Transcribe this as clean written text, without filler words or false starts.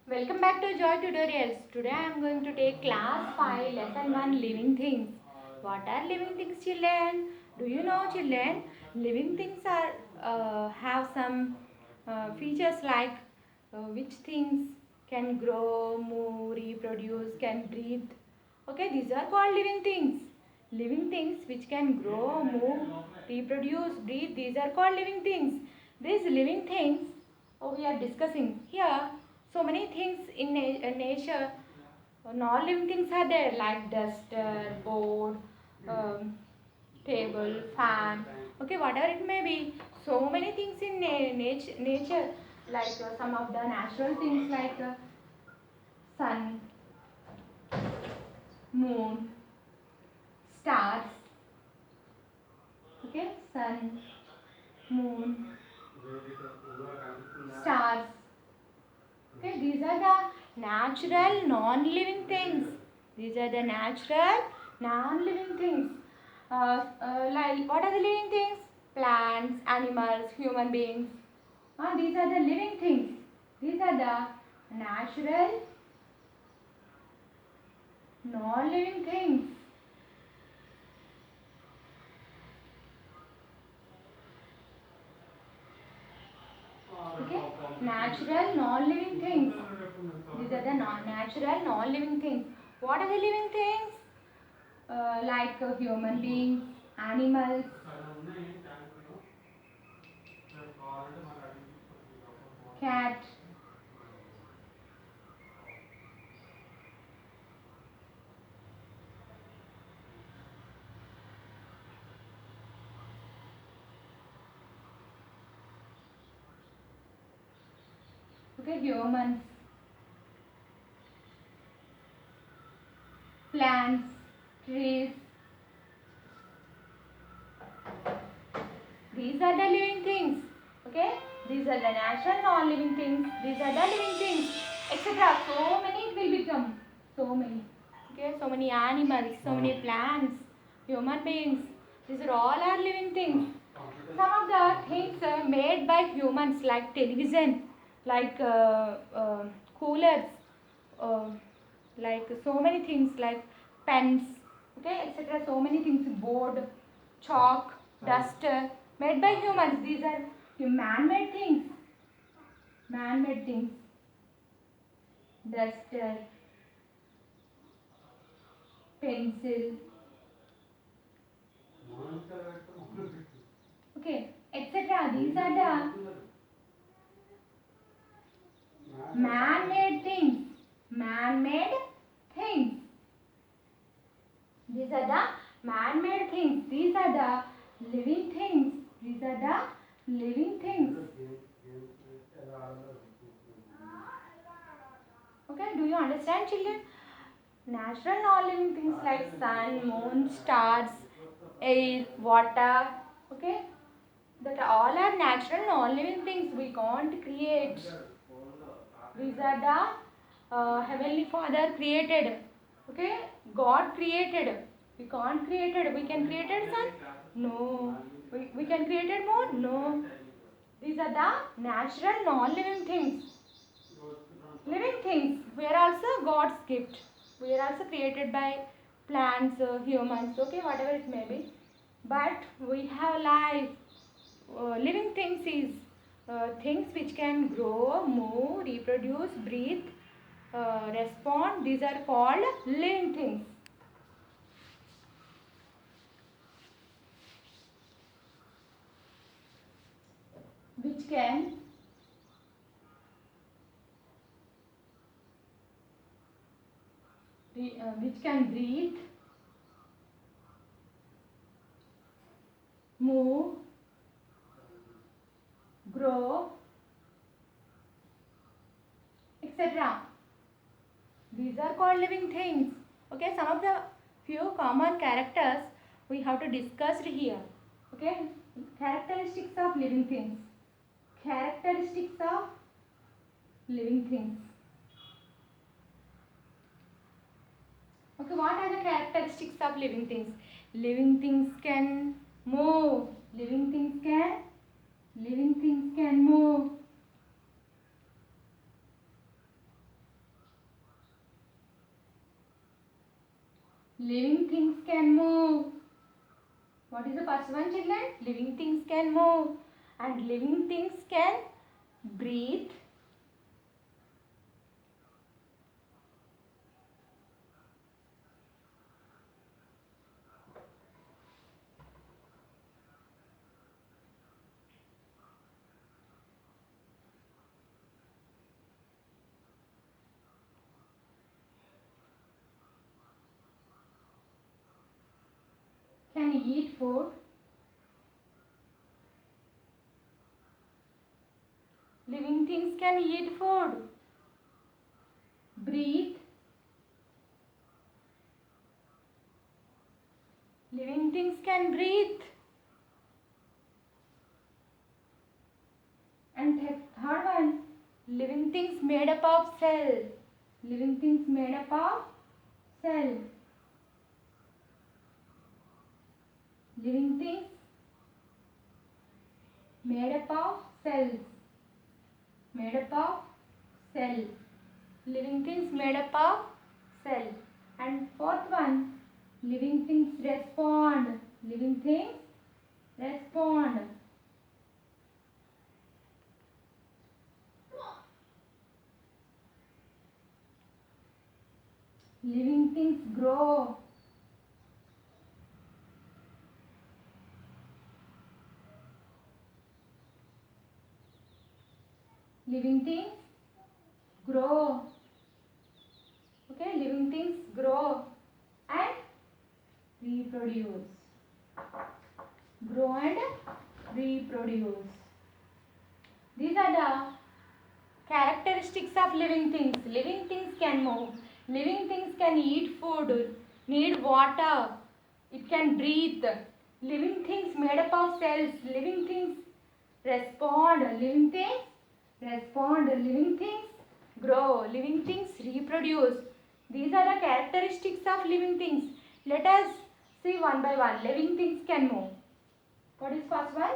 Welcome back to Joy Tutorials. Today I am going to take class 5 lesson 1 living things. What are living things, children? Do you know, children? Living things are have some features like which things can grow, move, reproduce, can breathe. Okay, these are called living things. Living things which can grow, move, reproduce, breathe, these are called living things. These living things we are discussing here. So many things in nature, non-living things are there like duster, board, um, table, fan, okay, whatever it may be. So many things in nature, like some of the natural things like sun, moon, stars, okay, sun, moon, stars. Okay, these are the natural non-living things. These are the natural non-living things. Like what are the living things? Plants, animals, human beings. These are the living things. These are the natural non-living things. Okay, natural non-living things. These are the natural non-living things. What are the living things? Like human beings, animals, cat, okay, humans, plants, trees. These are the living things. Okay, these are the natural non-living things. These are the living things, etc. So many it will become. So many. Okay, so many animals, so many plants, human beings. These are all are living things. Some of the things made by humans like television, like coolers, uh, like so many things like pens, okay, etc. So many things, board, chalk, duster, made by humans. These are man-made things. Man-made things. Duster, pencil, okay, etc. These are the man-made things. Man-made things. These are the man-made things. These are the living things. These are the living things. Okay, do you understand, children? Natural non-living things like sun, moon, stars, air, water. Okay, that all are natural non-living things. We can't create. These are the Heavenly Father created. Okay, God created. We can't create it. We can create it, son? No. We can create it more? No. These are the natural non-living things. Living things. We are also God's gift. We are also created by plants, humans, okay, whatever it may be. But we have life. Living things is things which can grow, move, reproduce, breathe, respond. These are called living things. Which can which can breathe, move, grow, etc. These are called living things. Okay, some of the few common characters we have to discuss here. Okay, characteristics of living things. Characteristics of living things. Okay, what are the characteristics of living things? Living things can move. Living things can move. Living things can move. What is the first one, children? Living things can move. And living things can breathe. Can eat food. Living things can eat food. Breathe. Living things can breathe. And third one, living things made up of cell. Living things made up of cell. Living things made up of cells. Made up of cell. Living things made up of cell. And fourth one, living things respond. Living things respond. Living things grow. Living things grow. Okay, living things grow and reproduce. Grow and reproduce. These are the characteristics of living things. Living things can move. Living things can eat food, need water. It can breathe. Living things made up of cells. Living things respond. Living things respond. Living things grow. Living things reproduce. These are the characteristics of living things. Let us see one by one. Living things can move. What is first one?